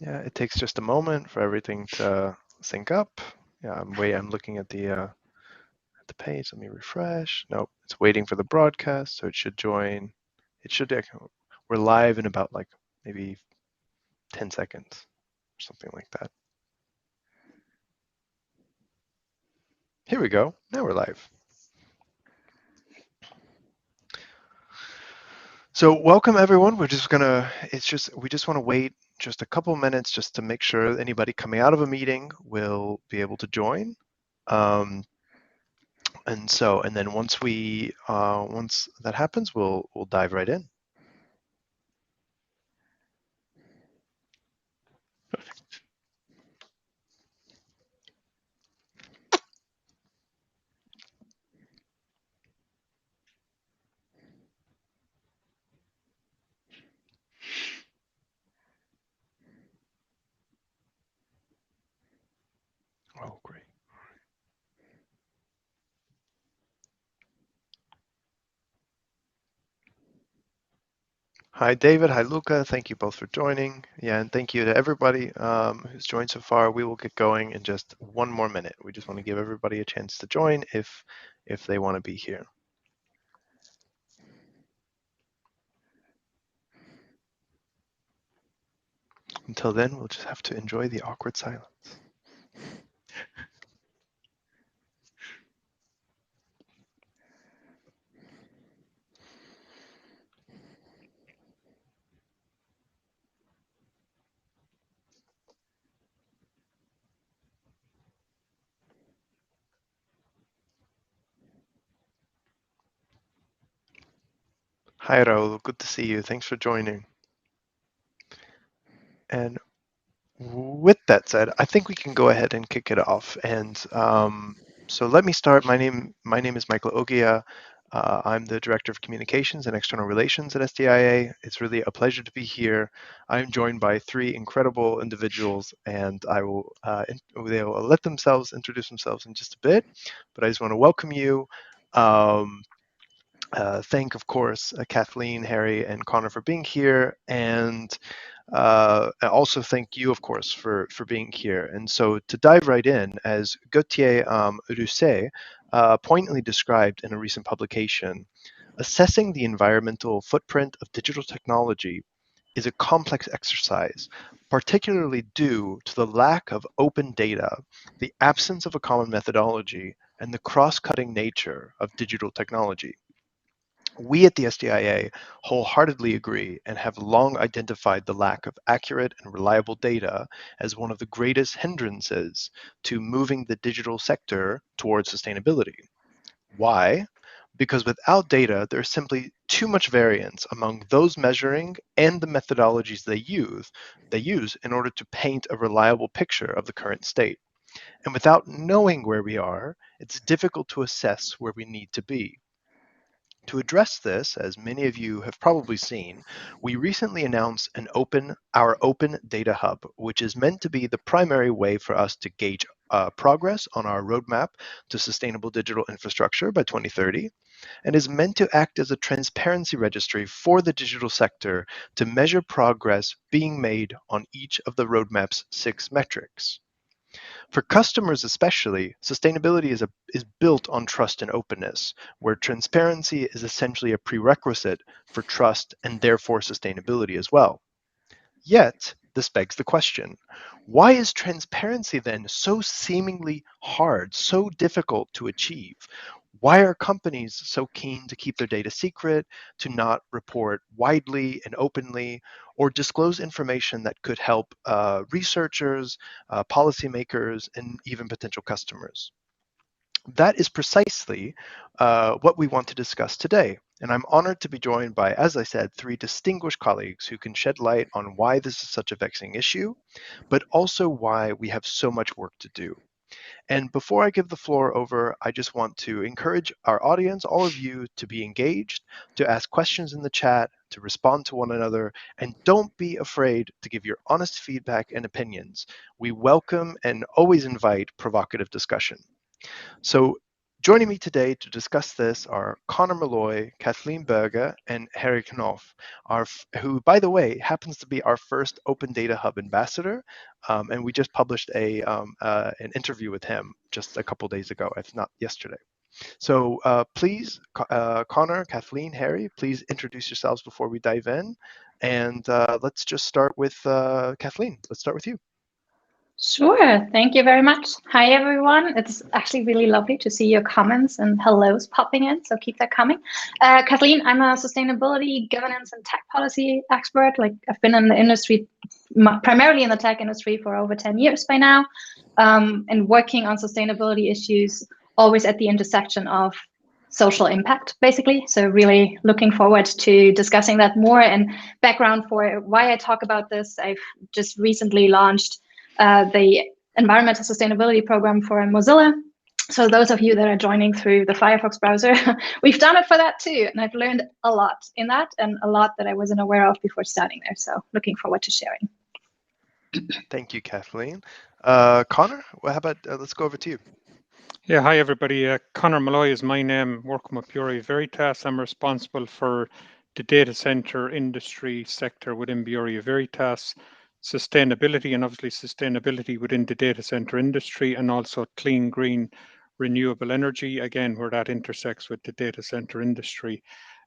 Yeah, it takes just a moment for everything to sync up. Yeah, I'm looking at the page. Let me refresh. Nope, it's waiting for the broadcast, so it should join. It should. We're live in about like maybe 10 seconds or something like that. Here we go. Now we're live. So welcome everyone. We just want to wait just a couple minutes just to make sure anybody coming out of a meeting will be able to join. And then once that happens, we'll dive right in. Oh, great. Hi, David. Hi, Luca. Thank you both for joining. Yeah, and thank you to everybody who's joined so far. We will get going in just one more minute. We just want to give everybody a chance to join if they want to be here. Until then, we'll just have to enjoy the awkward silence. Hi, Raul. Good to see you. Thanks for joining. And with that said, I think we can go ahead and kick it off. And so let me start. My name is Michael Ogia. I'm the Director of Communications and External Relations at SDIA. It's really a pleasure to be here. I'm joined by three incredible individuals, and they'll let themselves introduce themselves in just a bit. But I just want to welcome you. Um, Thank, of course, Kathleen, Harry, and Connor for being here, and I also thank you, of course, for being here. And so to dive right in, as Gauthier Rousset poignantly described in a recent publication, assessing the environmental footprint of digital technology is a complex exercise, particularly due to the lack of open data, the absence of a common methodology, and the cross-cutting nature of digital technology. We at the SDIA wholeheartedly agree and have long identified the lack of accurate and reliable data as one of the greatest hindrances to moving the digital sector towards sustainability. Why? Because without data, there's simply too much variance among those measuring and the methodologies they use in order to paint a reliable picture of the current state. And without knowing where we are, it's difficult to assess where we need to be. To address this, as many of you have probably seen, we recently announced our Open Data Hub, which is meant to be the primary way for us to gauge progress on our roadmap to sustainable digital infrastructure by 2030, and is meant to act as a transparency registry for the digital sector to measure progress being made on each of the roadmap's 6 metrics. For customers especially, sustainability is built on trust and openness, where transparency is essentially a prerequisite for trust and therefore sustainability as well. Yet, this begs the question, why is transparency then so seemingly hard, so difficult to achieve? Why are companies so keen to keep their data secret, to not report widely and openly, or disclose information that could help researchers, policymakers, and even potential customers? That is precisely what we want to discuss today. And I'm honored to be joined by, as I said, three distinguished colleagues who can shed light on why this is such a vexing issue, but also why we have so much work to do. And before I give the floor over, I just want to encourage our audience, all of you, to be engaged, to ask questions in the chat, to respond to one another, and don't be afraid to give your honest feedback and opinions. We welcome and always invite provocative discussion. So Joining me today to discuss this are Connor Malloy, Kathleen Berger, and Harry Knopf, who, by the way, happens to be our first Open Data Hub ambassador. And we just published an interview with him just a couple days ago, if not yesterday. So please, Connor, Kathleen, Harry, please introduce yourselves before we dive in. And let's just start with Kathleen. Let's start with you. Sure. Thank you very much. Hi, everyone. It's actually really lovely to see your comments and hellos popping in, so keep that coming. Kathleen, I'm a sustainability, governance, and tech policy expert. I've been in the industry, primarily in the tech industry, for over 10 years by now, and working on sustainability issues always at the intersection of social impact, basically. So really looking forward to discussing that more. And background for why I talk about this, I've just recently launched the environmental sustainability program for Mozilla. So those of you that are joining through the Firefox browser, we've done it for that too. And I've learned a lot in that, and a lot that I wasn't aware of before starting there. So looking forward to sharing. Thank you, Kathleen. Connor, how about let's go over to you. Yeah, hi everybody. Connor Malloy is my name, working with Bureau Veritas. I'm responsible for the data center industry sector within Bureau Veritas, sustainability, and obviously sustainability within the data center industry, and also clean, green, renewable energy, again, where that intersects with the data center industry.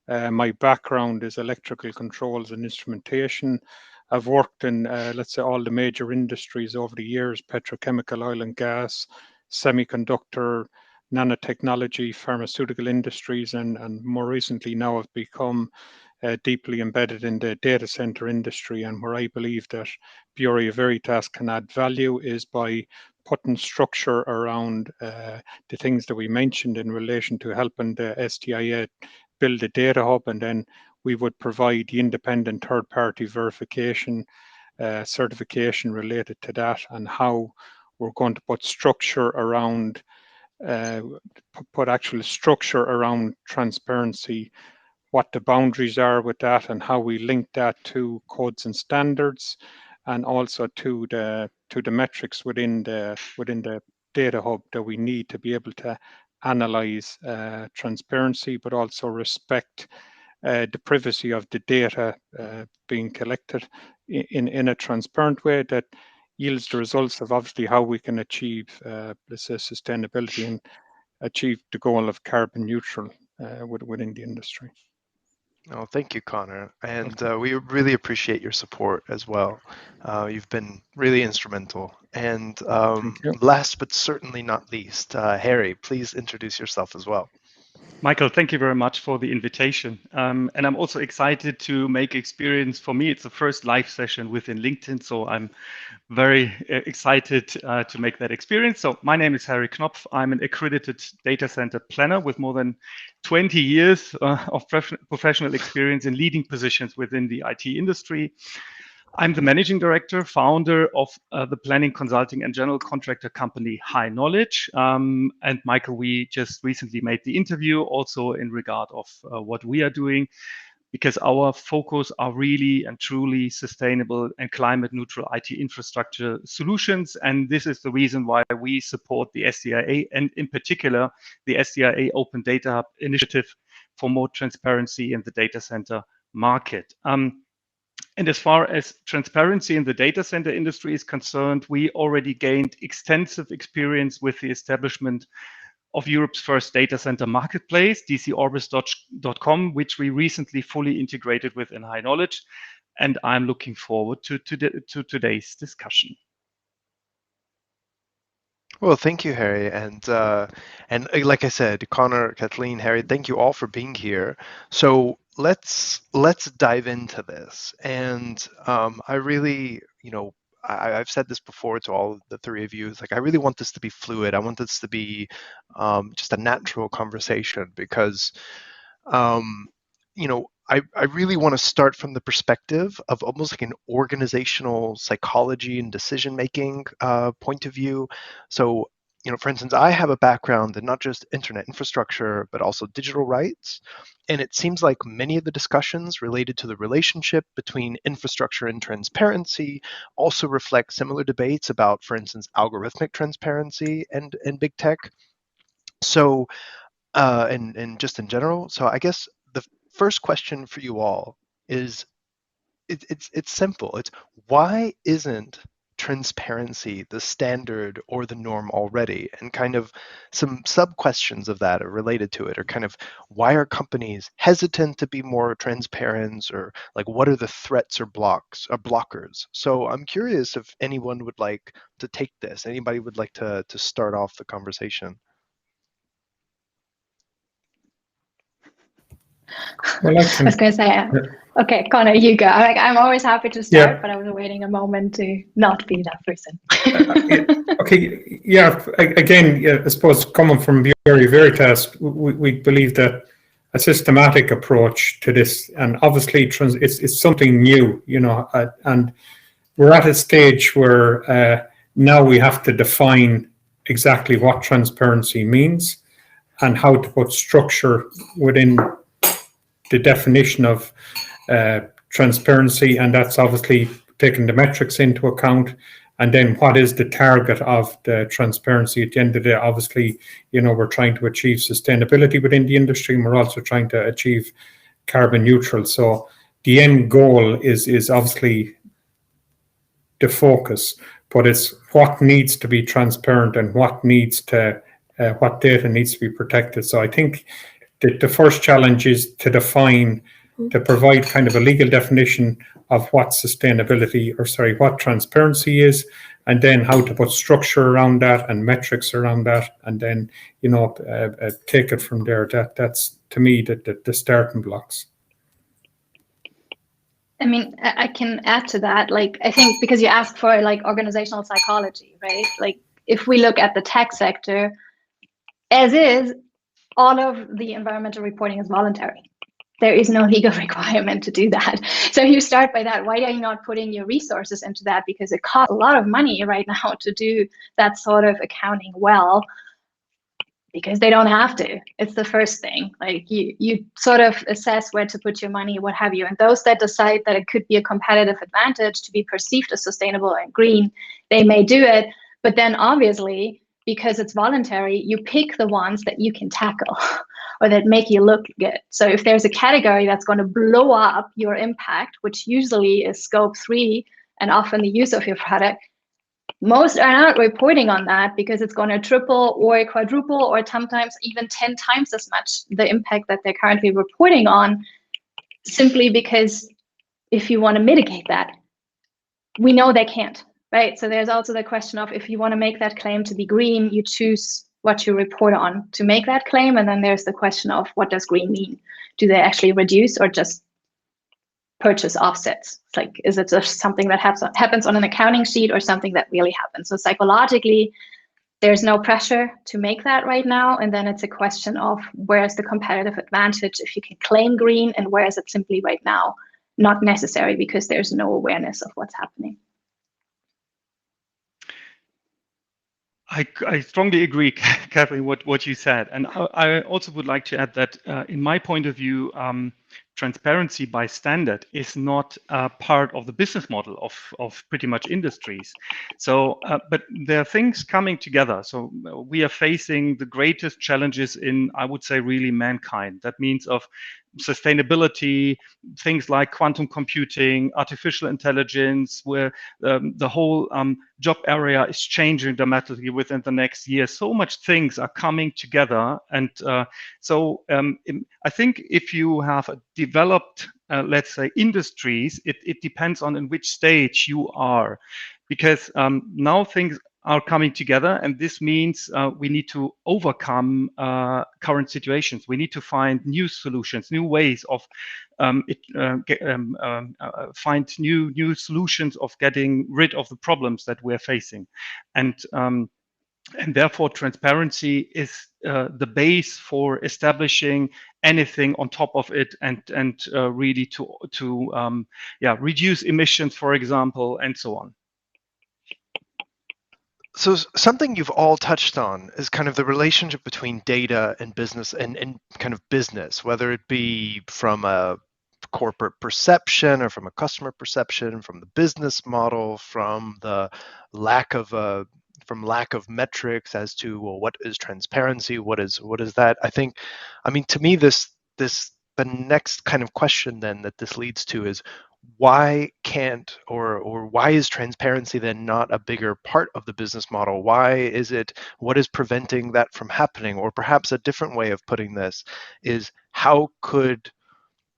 My background is electrical controls and instrumentation. I've worked in, let's say, all the major industries over the years: petrochemical, oil and gas, semiconductor, nanotechnology, pharmaceutical industries, and more recently now I've become deeply embedded in the data center industry. And where I believe that Bureau Veritas can add value is by putting structure around the things that we mentioned in relation to helping the SDIA build a data hub, and then we would provide the independent third-party verification certification related to that, and how we're going to put structure around, put actual structure around transparency, what the boundaries are with that, and how we link that to codes and standards, and also to the metrics within the data hub that we need to be able to analyze transparency, but also respect the privacy of the data being collected in a transparent way that yields the results of obviously how we can achieve, let's say, sustainability and achieve the goal of carbon neutral within the industry. Oh, thank you, Connor. And we really appreciate your support as well. You've been really instrumental. And last but certainly not least, Harry, please introduce yourself as well. Michael, thank you very much for the invitation. And I'm also excited to make experience. For me, it's the first live session within LinkedIn, so I'm very excited to make that experience. So my name is Harry Knopf. I'm an accredited data center planner with more than 20 years of professional experience in leading positions within the IT industry. I'm the managing director, founder of the planning, consulting, and general contractor company High Knowledge. And Michael, we just recently made the interview also in regard of what we are doing, because our focus are really and truly sustainable and climate neutral IT infrastructure solutions. And this is the reason why we support the SDIA, and in particular, the SDIA Open Data Hub initiative for more transparency in the data center market. And as far as transparency in the data center industry is concerned, we already gained extensive experience with the establishment of Europe's first data center marketplace, dcorbis.com, which we recently fully integrated within High Knowledge. And I'm looking forward to today's discussion. Well, thank you, Harry, and like I said, Connor, Kathleen, Harry, thank you all for being here. So let's dive into this. And I really, I've said this before to all the three of you. It's like I really want this to be fluid. I want this to be just a natural conversation because, I really want to start from the perspective of almost like an organizational psychology and decision making point of view. So, for instance, I have a background in not just internet infrastructure, but also digital rights. And it seems like many of the discussions related to the relationship between infrastructure and transparency also reflect similar debates about, for instance, algorithmic transparency and big tech. So, and just in general, so I guess the first question for you all is, it's simple. It's, why isn't transparency the standard or the norm already? And kind of some sub questions of that are related to it, or kind of, why are companies hesitant to be more transparent, or like, what are the threats or blockers? So I'm curious if anyone would like to take this. Anybody would like to start off the conversation? Well, I I was going to say, okay, Connor, you go. I'm always happy to start, but I was waiting a moment to not be that person. Okay, yeah, again, yeah, I suppose coming from Bureau Veritas, we believe that a systematic approach to this, and obviously it's something new, and we're at a stage where now we have to define exactly what transparency means and how to put structure within the definition of transparency, and that's obviously taking the metrics into account. And then what is the target of the transparency? At the end of the day, obviously, we're trying to achieve sustainability within the industry, and we're also trying to achieve carbon neutral. So the end goal is obviously the focus, but it's what needs to be transparent and what data needs to be protected. So I think the first challenge is to provide kind of a legal definition of what what transparency is, and then how to put structure around that and metrics around that, and then take it from there. That's to me the starting blocks. I mean, I can add to that. Like, I think because you asked for like organizational psychology, right? Like, if we look at the tech sector, as is, all of the environmental reporting is voluntary. There is no legal requirement to do that. So you start by that. Why are you not putting your resources into that? Because it costs a lot of money right now to do that sort of accounting well, because they don't have to. It's the first thing. Like, you sort of assess where to put your money, what have you. And those that decide that it could be a competitive advantage to be perceived as sustainable and green, they may do it. But then obviously, because it's voluntary, you pick the ones that you can tackle or that make you look good. So if there's a category that's going to blow up your impact, which usually is scope 3 and often the use of your product, most are not reporting on that because it's going to triple or quadruple or sometimes even 10 times as much the impact that they're currently reporting on, simply because if you want to mitigate that, we know they can't. Right. So there's also the question of, if you want to make that claim to be green, you choose what you report on to make that claim. And then there's the question of, what does green mean? Do they actually reduce or just purchase offsets? It's like, is it just something that happens on an accounting sheet or something that really happens? So psychologically, there's no pressure to make that right now. And then it's a question of, where's the competitive advantage if you can claim green, and where is it simply right now not necessary because there's no awareness of what's happening? I strongly agree, Kathleen, what you said. And I also would like to add that in my point of view, transparency by standard is not part of the business model of pretty much industries. So, but there are things coming together. So we are facing the greatest challenges in, I would say, really mankind. That means of sustainability, things like quantum computing, artificial intelligence, where the whole job area is changing dramatically within the next year. So much things are coming together. And I think if you have a developed, let's say, industries, it depends on in which stage you are. Because now things are coming together, and this means we need to overcome current situations. We need to find new solutions, new ways of find new solutions of getting rid of the problems that we're facing, and therefore transparency is the base for establishing anything on top of it, and really to reduce emissions, for example, and so on. So something you've all touched on is kind of the relationship between data and business, and kind of business, whether it be from a corporate perception or from a customer perception, from the business model, from the lack of a lack of metrics as to, well, what is transparency, what is that. I mean, to me, the next kind of question then that this leads to is, why can't, or why is transparency then not a bigger part of the business model? Why is it, what is preventing that from happening? Or perhaps a different way of putting this is, how could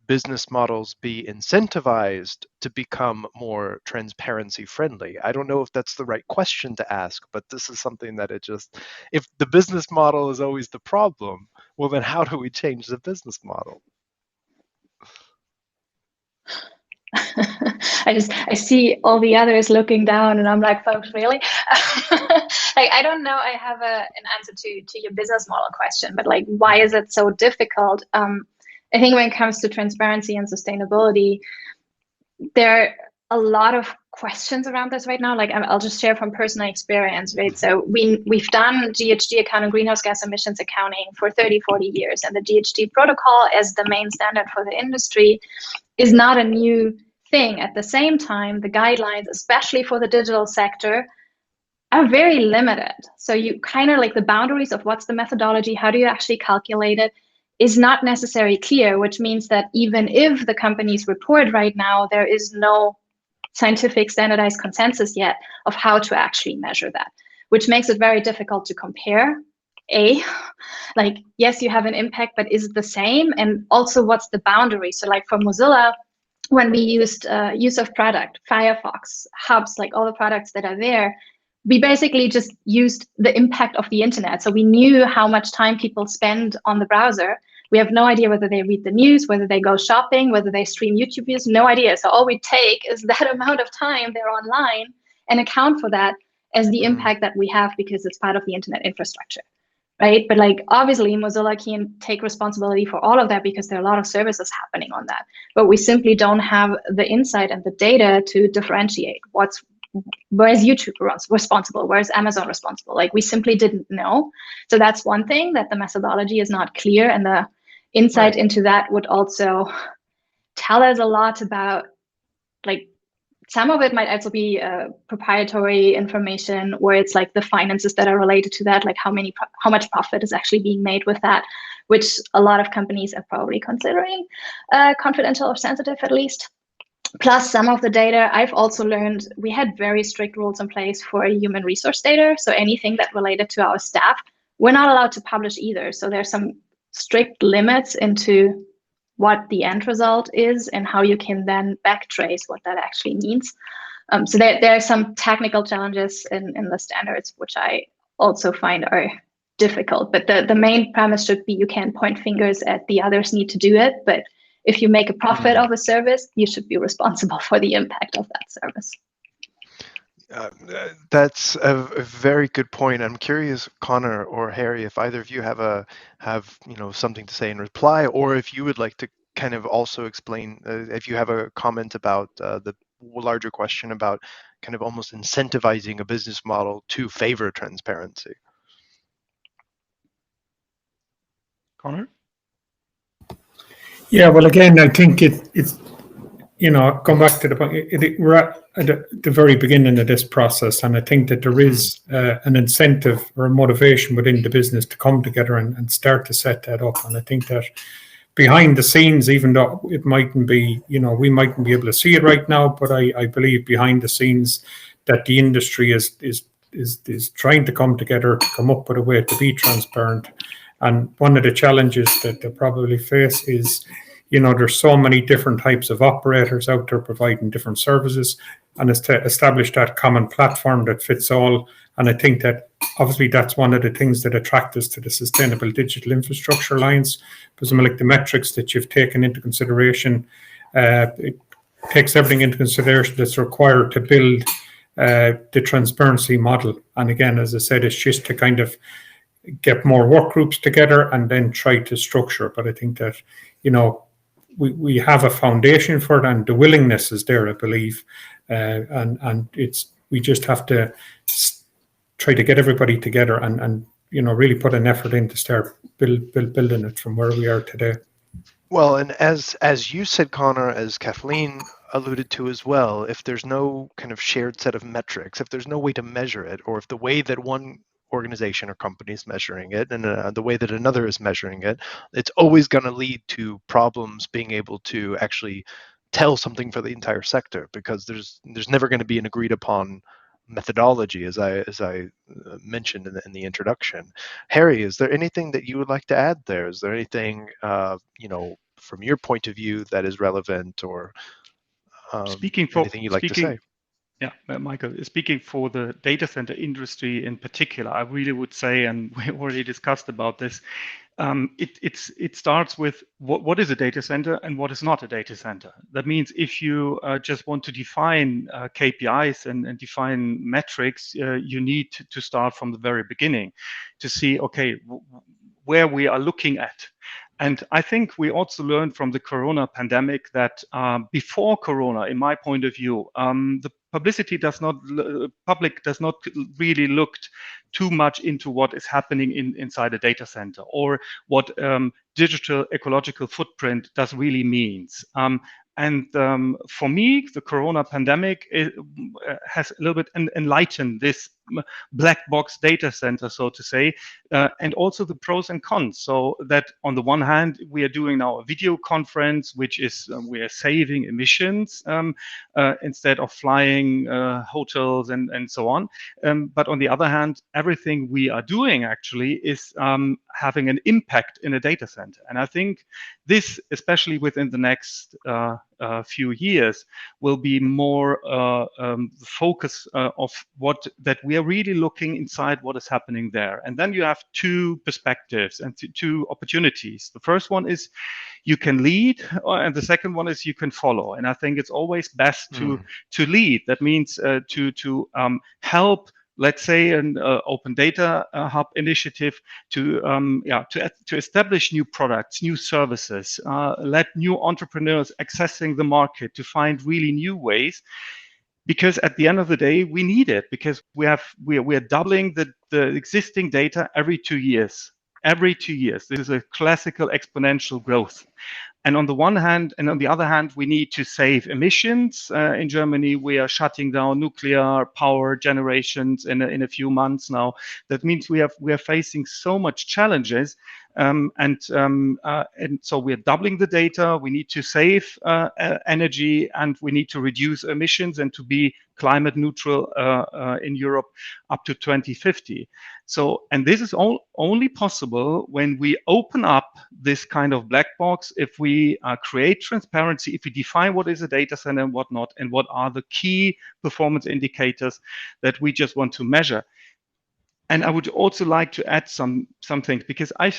business models be incentivized to become more transparency friendly? I don't know if that's the right question to ask, but this is something that if the business model is always the problem, well, then how do we change the business model? I see all the others looking down, and I'm like, folks, really? Like, I don't know. I have an answer to your business model question, but like, why is it so difficult? I think when it comes to transparency and sustainability, there are a lot of questions around this right now. Like, I'll just share from personal experience, right? So we've done GHG accounting, greenhouse gas emissions accounting for 30, 40 years, and the GHG protocol as the main standard for the industry is not a new thing. At the same time, the guidelines, especially for the digital sector, are very limited. So you kind of like the boundaries of what's the methodology, how do you actually calculate it, is not necessarily clear, which means that even if the companies report right now, there is no scientific standardized consensus yet of how to actually measure that, which makes it very difficult to compare. Like, yes, you have an impact, but is it the same? And also, what's the boundary? So like for Mozilla, when we used use of product, Firefox, Hubs, like all the products that are there, we basically just used the impact of the internet. So we knew how much time people spend on the browser. We have no idea whether they read the news, whether they go shopping, whether they stream YouTube views, no idea. So all we take is that amount of time they're online and account for that as the impact that we have because it's part of the internet infrastructure, right? But like, obviously Mozilla can take responsibility for all of that because there are a lot of services happening on that. But we simply don't have the insight and the data to differentiate where is YouTube responsible? Where is Amazon responsible? Like, we simply didn't know. So that's one thing, that the methodology is not clear, and the insight into that would also tell us a lot about, like, some of it might also be proprietary information where it's like the finances that are related to that, like how much profit is actually being made with that, which a lot of companies are probably considering confidential or sensitive at least. Plus, some of the data, I've also learned we had very strict rules in place for human resource data. So anything that related to our staff, we're not allowed to publish either. So there's some strict limits into what the end result is and how you can then backtrace what that actually means. So there are some technical challenges in the standards, which I also find are difficult. But the main premise should be you can't point fingers at the others need to do it, but if you make a profit of a service, you should be responsible for the impact of that service. That's a very good point. I'm curious, Connor or Harry, if either of you have something to say in reply, or if you would like to kind of also explain, if you have a comment about the larger question about kind of almost incentivizing a business model to favor transparency. Connor? Yeah, well, again, I think it's come back to the point. We're at the very beginning of this process, and I think that there is an incentive or a motivation within the business to come together and start to set that up. And I think that behind the scenes, even though it mightn't be, we mightn't be able to see it right now, but I believe behind the scenes that the industry is trying to come together to come up with a way to be transparent. And one of the challenges that they probably face is, there's so many different types of operators out there providing different services, and it's to establish that common platform that fits all. And I think that obviously that's one of the things that attract us to the Sustainable Digital Infrastructure Alliance, because like the metrics that you've taken into consideration, it takes everything into consideration that's required to build the transparency model. And again, as I said, it's just to kind of get more work groups together and then try to structure. But I think that, we have a foundation for it, and the willingness is there, I believe. And we just have to try to get everybody together and really put an effort in to start building it from where we are today. Well, and as you said, Connor, as Kathleen alluded to as well, if there's no kind of shared set of metrics, if there's no way to measure it, or if the way that one organization or company is measuring it and the way that another is measuring it, it's always going to lead to problems being able to actually tell something for the entire sector, because there's never going to be an agreed upon methodology, as I mentioned in the introduction. Harry, is there anything that you would like to add there? Is there anything from your point of view that is relevant, or anything you'd like to say? Yeah, Michael, speaking for the data center industry in particular, I really would say, and we already discussed about this, it starts with what is a data center and what is not a data center. That means if you just want to define KPIs and define metrics, you need to start from the very beginning to see, okay, where we are looking at. And I think we also learned from the Corona pandemic that before Corona, in my point of view, the public does not really looked too much into what is happening inside a data center, or what digital ecological footprint does really means. And for me, the Corona pandemic has a little bit enlightened this black box data center, so to say, and also the pros and cons. So that on the one hand, we are doing now a video conference, which is we are saving emissions instead of flying hotels and so on. But on the other hand, everything we are doing actually is having an impact in a data center. And I think this, especially within the next few years, will be more the focus of that we are really looking inside what is happening there. And then you have two perspectives and two opportunities. The first one is you can lead, and the second one is you can follow. And I think it's always best to lead. That means to help, let's say, an open data hub initiative to establish new products, new services, let new entrepreneurs accessing the market to find really new ways. Because at the end of the day, we need it, because we are doubling the existing data every 2 years. Every 2 years, this is a classical exponential growth. And on the one hand, and on the other hand, we need to save emissions. In Germany, we are shutting down nuclear power generations in a few months now. That means we are facing so much challenges, and so we are doubling the data. We need to save energy, and we need to reduce emissions and to be climate neutral in Europe up to 2050. So, and this is only possible when we open up this kind of black box, if we create transparency, if we define what is a data center and what not, and what are the key performance indicators that we just want to measure. And I would also like to add some things, because I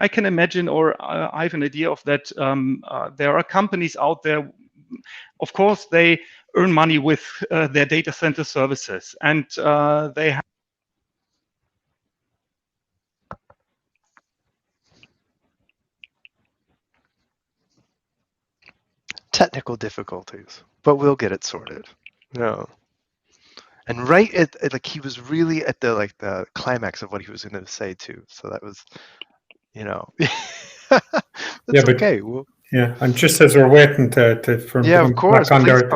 can imagine, or I have an idea of that there are companies out there, of course, they earn money with their data center services, and they have technical difficulties, but we'll get it sorted. No. And right at like, he was really at the climax of what he was going to say too. So that was, that's okay. And just as we're waiting for of course, back on there,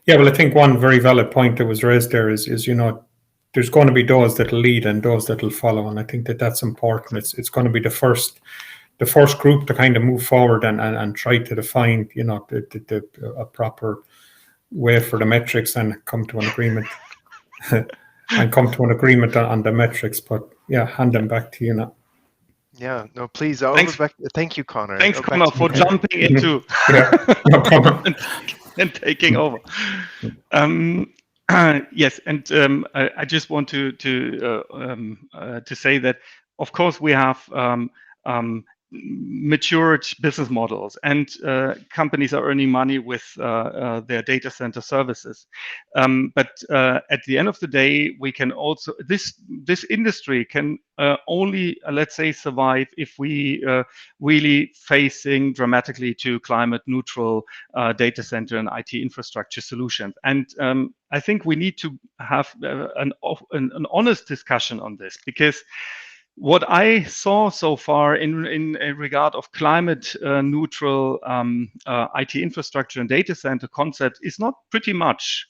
well, I think one very valid point that was raised there is there's going to be those that'll lead and those that'll follow, and I think that's important. It's going to be the first group to kind of move forward and try to define a proper way for the metrics and come to an agreement on the metrics. But hand them back to you now. Yeah, no, please. Thank you, Connor. Thanks, Connor, for jumping into no problem. and taking over. Yes, and I just want to say that, of course, we have matured business models, and companies are earning money with their data center services. But at the end of the day, we can also this industry can only, let's say, survive if we really facing dramatically to climate neutral data center and IT infrastructure solutions. And I think we need to have an honest discussion on this, because What I saw so far in regard of climate neutral IT infrastructure and data center concept is not pretty much.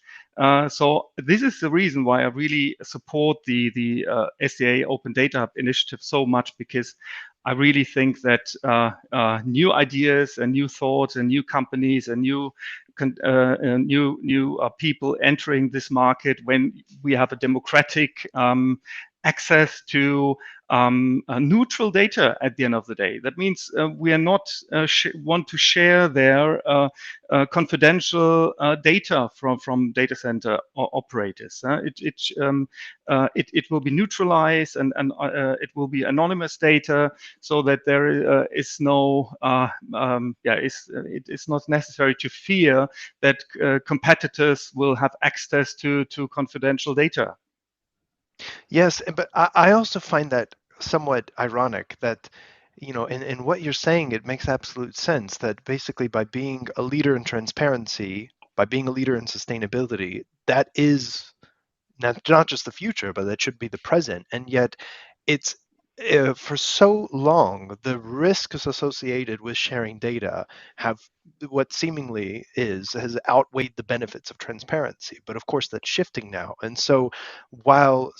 So this is the reason why I really support the SDA Open Data Hub initiative so much, because I really think that new ideas and new thoughts and new companies and new people entering this market, when we have a democratic access to neutral data at the end of the day. That means we are not want to share their confidential data from data center operators. It will be neutralized, and it will be anonymous data, so that there is no it's not necessary to fear that competitors will have access to confidential data. Yes, but I also find that somewhat ironic that, you know, in what you're saying, it makes absolute sense that basically by being a leader in transparency, by being a leader in sustainability, that is not just the future, but that should be the present. And yet it's for so long, the risks associated with sharing data have what seemingly has outweighed the benefits of transparency. But of course, that's shifting now. And so while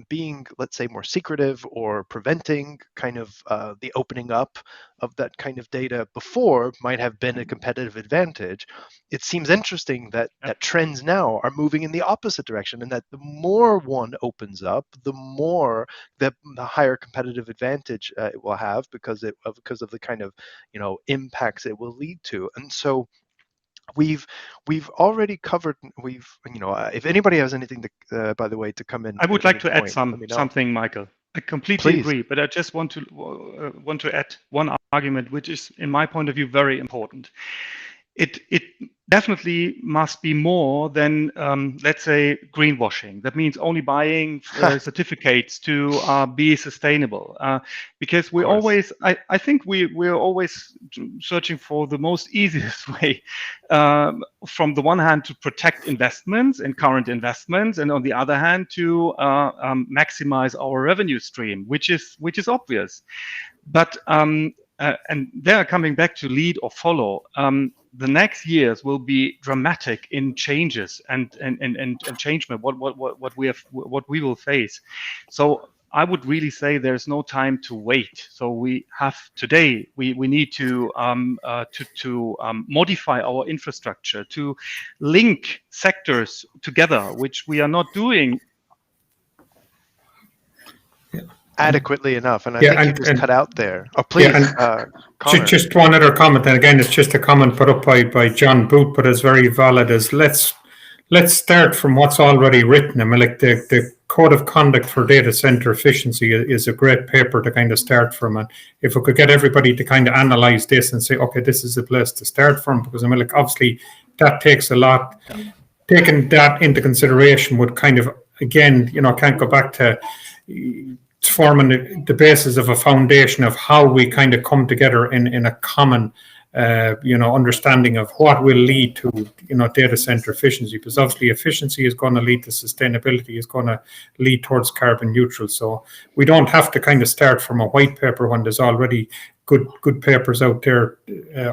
being, let's say, more secretive or preventing kind of the opening up of that kind of data before might have been a competitive advantage, it seems interesting that trends now are moving in the opposite direction, and that the more one opens up, the more the higher competitive advantage it will have, because of the kind of, you know, impacts it will lead to. And so we've already covered, if anybody has anything to by the way, to come in, I would like to add something, Michael. I completely agree, but I just want to add one argument, which is, in my point of view, very important. It definitely must be more than, let's say, greenwashing. That means only buying certificates to be sustainable. Because we always, I think we're always searching for the most easiest way, from the one hand to protect investments and current investments, and on the other hand to maximize our revenue stream, which is obvious. But and they're coming back to lead or follow. The next years will be dramatic in changes and changement. What we will face. So I would really say there's no time to wait. So we have today. We need to modify our infrastructure to link sectors together, which we are not doing adequately enough. And I think you just cut out there. Oh, please, just one other comment, and again, it's just a comment put up by John Booth, but it's very valid. Is let's start from what's already written. I mean, like the Code of Conduct for Data Center Efficiency is a great paper to kind of start from. And if we could get everybody to kind of analyze this and say, okay, this is a place to start from, because I mean, like, obviously that takes a lot. Taking that into consideration would kind of, again, you know, can't go back to forming the basis of a foundation of how we kind of come together in a common understanding of what will lead to, you know, data center efficiency, because obviously efficiency is going to lead to sustainability, is going to lead towards carbon neutral. So we don't have to kind of start from a white paper when there's already good papers out there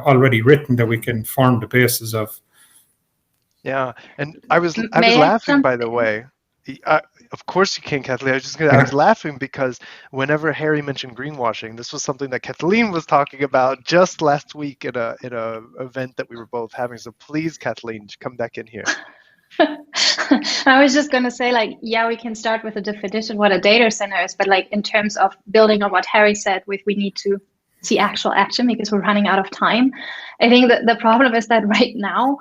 already written that we can form the basis of. Yeah, and I was laughing, by the way. Of course you can, Kathleen. I was laughing because whenever Harry mentioned greenwashing, this was something that Kathleen was talking about just last week in a event that we were both having. So please, Kathleen, come back in here. I was just going to say, like, yeah, we can start with a definition what a data center is, but like in terms of building on what Harry said, we need to see actual action because we're running out of time. I think that the problem is that right now,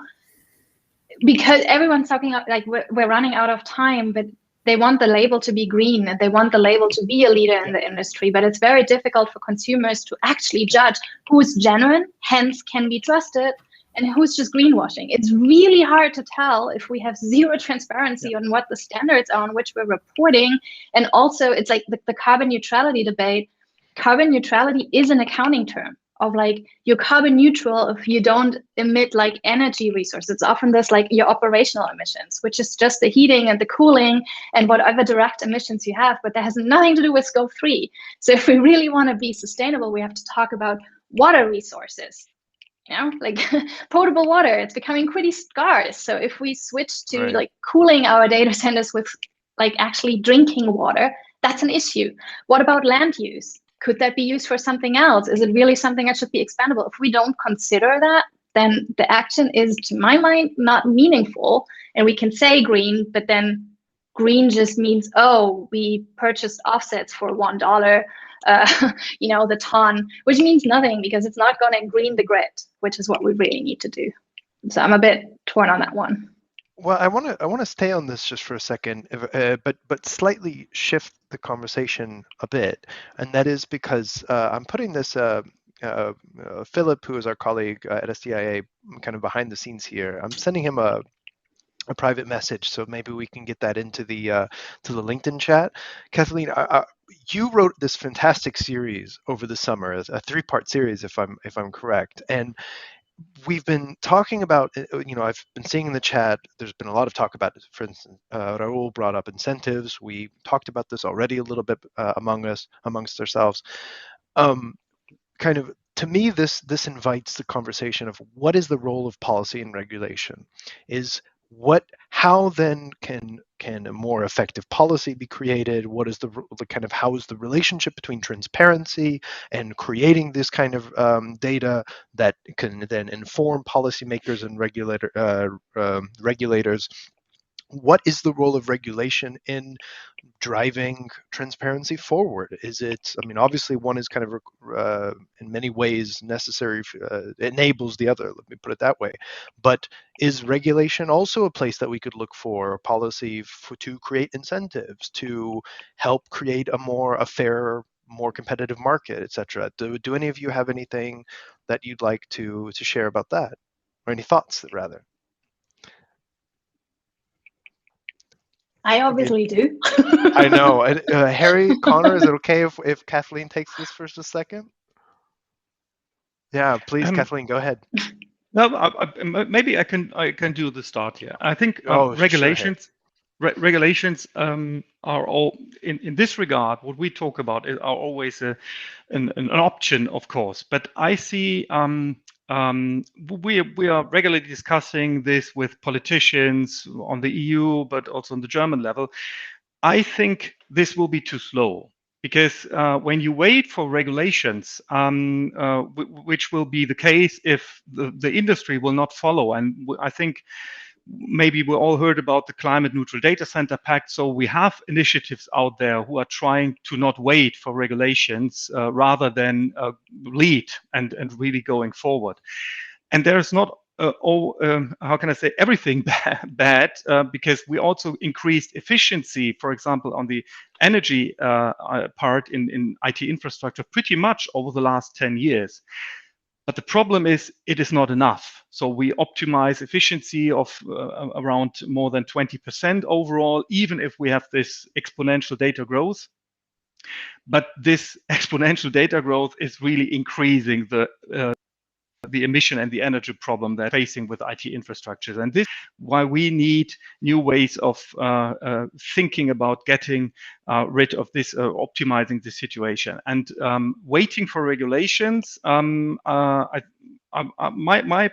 because everyone's talking like we're running out of time, but they want the label to be green and they want the label to be a leader in the industry, but it's very difficult for consumers to actually judge who's genuine, hence can be trusted, and who's just greenwashing. It's really hard to tell if we have zero transparency on what the standards are on which we're reporting. And also it's like the carbon neutrality debate. Carbon neutrality is an accounting term. of like you're carbon neutral if you don't emit like energy resources. It's often this like your operational emissions, which is just the heating and the cooling and whatever direct emissions you have, but that has nothing to do with Scope 3. So if we really want to be sustainable, we have to talk about water resources. You know, like potable water, it's becoming pretty scarce. So if we switch to Right. like cooling our data centers with like actually drinking water, that's an issue. What about land use? Could that be used for something else? Is it really something that should be expandable? If we don't consider that, then the action is, to my mind, not meaningful. And we can say green, but then green just means, oh, we purchased offsets for $1, you know, the ton, which means nothing because it's not going to green the grid, which is what we really need to do. So I'm a bit torn on that one. Well, I want to stay on this just for a second, but slightly shift the conversation a bit, and that is because I'm putting this Philip, who is our colleague at SDIA, kind of behind the scenes here. I'm sending him a private message, so maybe we can get that into the LinkedIn chat. Kathleen, you wrote this fantastic series over the summer, a 3-part series, if I'm correct, and we've been talking about, you know, I've been seeing in the chat, there's been a lot of talk about, for instance, Raul brought up incentives. We talked about this already a little bit amongst ourselves. Kind of, to me, this invites the conversation of what is the role of policy and regulation? How then can a more effective policy be created? What is the kind of, how is the relationship between transparency and creating this kind of data that can then inform policymakers and regulators? What is the role of regulation in driving transparency forward? Is it, I mean, obviously one is kind of in many ways necessary, enables the other, let me put it that way. But is regulation also a place that we could look for policy to create incentives, to help create a fairer, more competitive market, etc.? Do any of you have anything that you'd like to share about that, or any thoughts rather? I obviously do. I know. Harry, Connor, is it okay if Kathleen takes this for just a second? Yeah, please, Kathleen, go ahead. No, maybe I can do the start here. I think regulations. Regulations are all in this regard. What we talk about are always an option, of course. But I see we are regularly discussing this with politicians on the EU, but also on the German level. I think this will be too slow. Because when you wait for regulations, which will be the case if the industry will not follow, and I think maybe we all heard about the Climate Neutral Data Center Pact, so we have initiatives out there who are trying to not wait for regulations rather than lead and really going forward. And there's not how can I say, everything bad, because we also increased efficiency, for example, on the energy part in IT infrastructure pretty much over the last 10 years. But the problem is it is not enough. So we optimize efficiency of around more than 20% overall, even if we have this exponential data growth. But this exponential data growth is really increasing the emission and the energy problem they're facing with IT infrastructures. And this is why we need new ways of thinking about getting rid of this, optimizing the situation. And waiting for regulations, my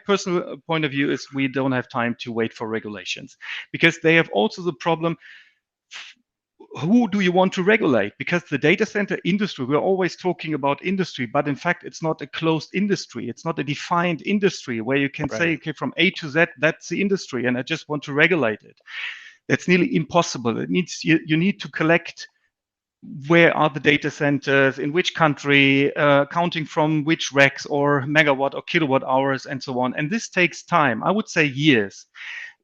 personal point of view is we don't have time to wait for regulations, because they have also the problem, who do you want to regulate? Because the data center industry, we're always talking about industry, but in fact, it's not a closed industry. It's not a defined industry where you can say, okay, from A to Z, that's the industry, and I just want to regulate it. That's nearly impossible. It needs you need to collect where are the data centers, in which country, counting from which racks or megawatt or kilowatt hours, and so on. And this takes time. I would say years.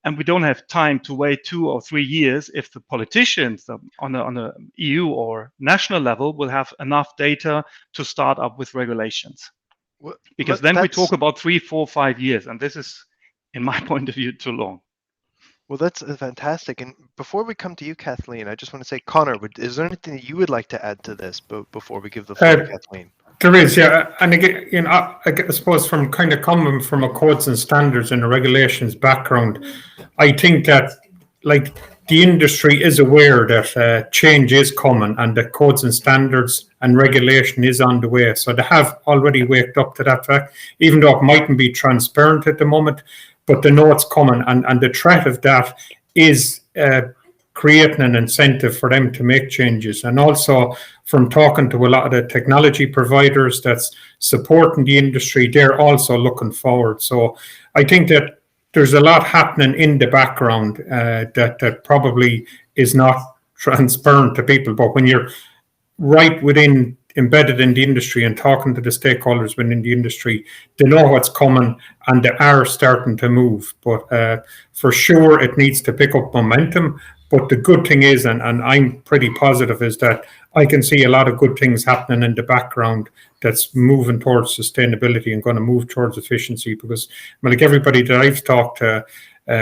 And we don't have time to wait 2 or 3 years if the politicians on a EU or national level will have enough data to start up with regulations. Because then we talk about 3, 4, 5 years, and this is, in my point of view, too long. Well, that's fantastic. And before we come to you, Kathleen, I just want to say, Connor, is there anything that you would like to add to this before we give the floor to Kathleen? There is, yeah, and again, I suppose from kind of coming from a codes and standards and a regulations background, I think that like the industry is aware that change is coming and that codes and standards and regulation is on the way. So they have already waked up to that fact, even though it mightn't be transparent at the moment, but they know it's coming, and the threat of that is creating an incentive for them to make changes. And also from talking to a lot of the technology providers that's supporting the industry, they're also looking forward. So I think that there's a lot happening in the background that probably is not transparent to people. But when you're right within embedded in the industry and talking to the stakeholders within the industry, they know what's coming and they are starting to move. But for sure, it needs to pick up momentum. But the good thing is, and I'm pretty positive, is that I can see a lot of good things happening in the background that's moving towards sustainability and going to move towards efficiency. Because like everybody that I've talked to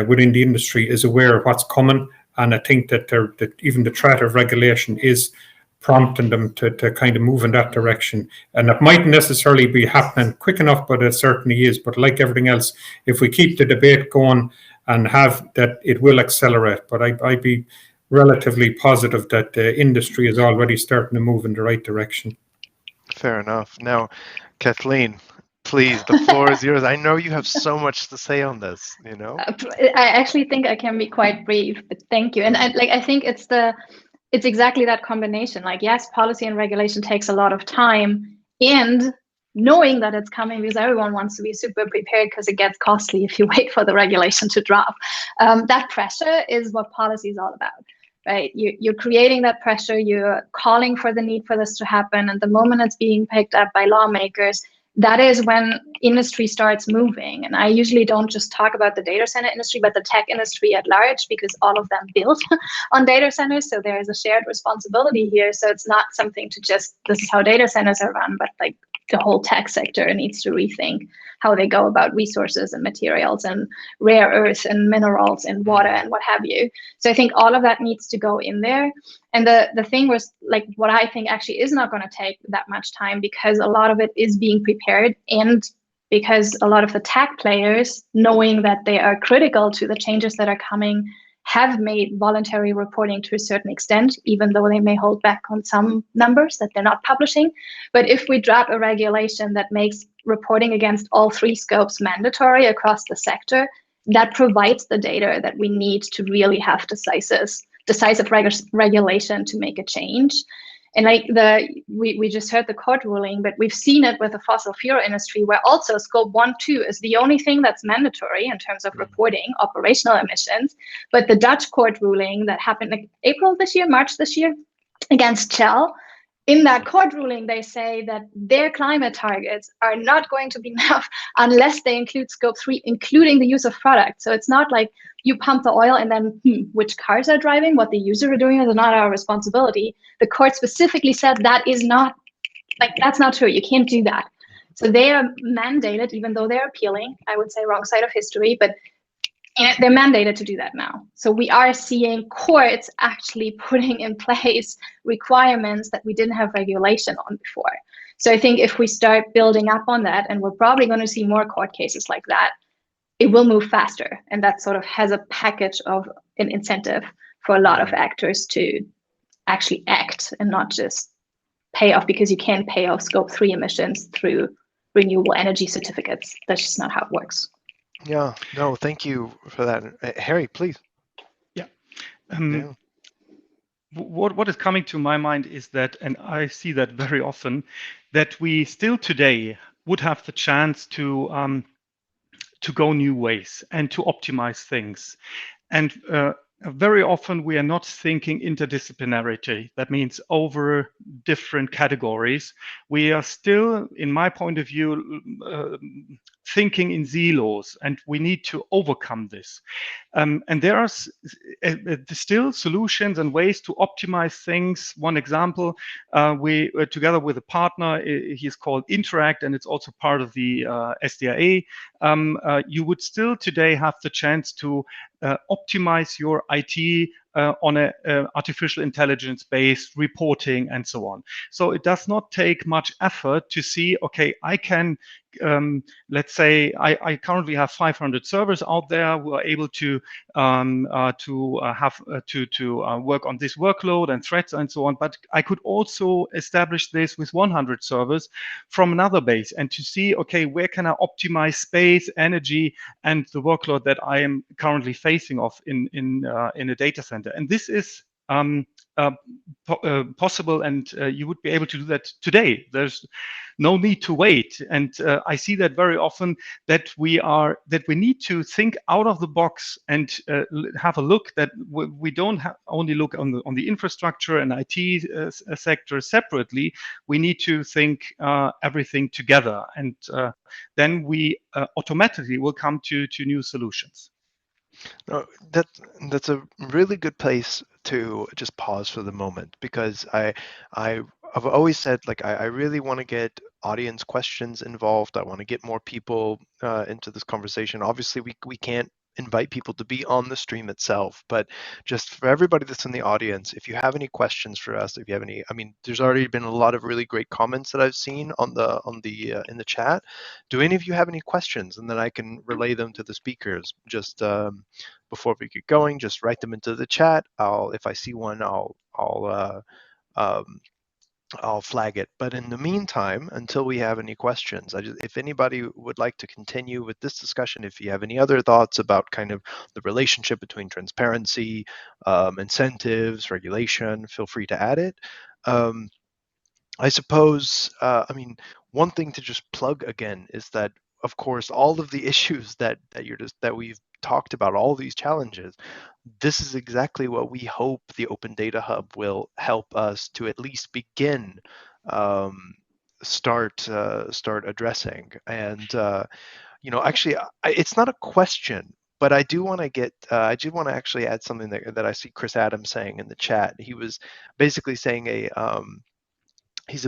within the industry is aware of what's coming. And I think that even the threat of regulation is prompting them to kind of move in that direction. And it mightn't necessarily be happening quick enough, but it certainly is. But like everything else, if we keep the debate going and have that, it will accelerate. But I'd be relatively positive that the industry is already starting to move in the right direction. Fair enough. Now, Kathleen, please, the floor is yours. I know you have so much to say on this, you know? I actually think I can be quite brief, but thank you. And I think it's exactly that combination. Like, yes, policy and regulation takes a lot of time, and knowing that it's coming, because everyone wants to be super prepared because it gets costly if you wait for the regulation to drop. That pressure is what policy is all about, right? You're creating that pressure, you're calling for the need for this to happen, and the moment it's being picked up by lawmakers, that is when industry starts moving. And I usually don't just talk about the data center industry, but the tech industry at large, because all of them build on data centers. So there is a shared responsibility here. So it's not something to just, this is how data centers are run, but like the whole tech sector needs to rethink how they go about resources and materials and rare earth and minerals and water and what have you. So I think all of that needs to go in there. And the thing was, like, what I think actually is not going to take that much time, because a lot of it is being prepared, and because a lot of the tech players, knowing that they are critical to the changes that are coming, have made voluntary reporting to a certain extent, even though they may hold back on some numbers that they're not publishing. But if we drop a regulation that makes reporting against all three scopes mandatory across the sector, that provides the data that we need to really have decisive regulation to make a change. And like we just heard the court ruling, but we've seen it with the fossil fuel industry, where also scope 1, 2 is the only thing that's mandatory in terms of reporting operational emissions. But the Dutch court ruling that happened like March this year, against Shell, in that court ruling, they say that their climate targets are not going to be enough unless they include scope 3, including the use of products. So it's not like you pump the oil and then which cars are driving, what the users are doing is not our responsibility. The court specifically said that is not, like, that's not true. You can't do that. So they are mandated, even though they're appealing, I would say wrong side of history, but they're mandated to do that now. So we are seeing courts actually putting in place requirements that we didn't have regulation on before. So I think if we start building up on that, and we're probably going to see more court cases like that, it will move faster. And that sort of has a package of an incentive for a lot of actors to actually act and not just pay off, because you can't pay off scope 3 emissions through renewable energy certificates. That's just not how it works. Yeah, no, thank you for that. Harry, please. Yeah. What is coming to my mind is that, and I see that very often, that we still today would have the chance to go new ways and to optimize things. And very often we are not thinking interdisciplinarity. That means over different categories. We are still, in my point of view, thinking in silos, and we need to overcome this. And there are still solutions and ways to optimize things. One example, we together with a partner, he's called Interact, and it's also part of the SDIA. You would still today have the chance to optimize your IT on a artificial intelligence-based reporting and so on. So it does not take much effort to see, okay, I can, let's say I currently have 500 servers out there who are able to work on this workload and threads and so on. But I could also establish this with 100 servers from another base, and to see, okay, where can I optimize space, energy, and the workload that I am currently facing off in a data center. And this is possible, and you would be able to do that today. There's no need to wait. And I see that very often, that we need to think out of the box and have a look that we don't only look on the infrastructure and IT sector separately. We need to think everything together, and then we automatically will come to new solutions. No, that's a really good place to just pause for the moment, because I've always said, like, I really want to get audience questions involved. I want to get more people into this conversation. Obviously, we can't invite people to be on the stream itself, but just for everybody that's in the audience, if you have any questions for us, if you have any, I mean, there's already been a lot of really great comments that I've seen on the in the chat. Do any of you have any questions? And then I can relay them to the speakers. Just before we get going, just write them into the chat. If I see one, I'll flag it. But in the meantime, until we have any questions, if anybody would like to continue with this discussion, if you have any other thoughts about kind of the relationship between transparency, incentives, regulation, feel free to add it. I suppose, I mean, one thing to just plug again is that, of course, all of the issues that we've talked about, all these challenges, this is exactly what we hope the Open Data Hub will help us to at least begin start addressing. And actually, it's not a question, but I do want to actually add something that I see Chris Adams saying in the chat. He was basically saying he's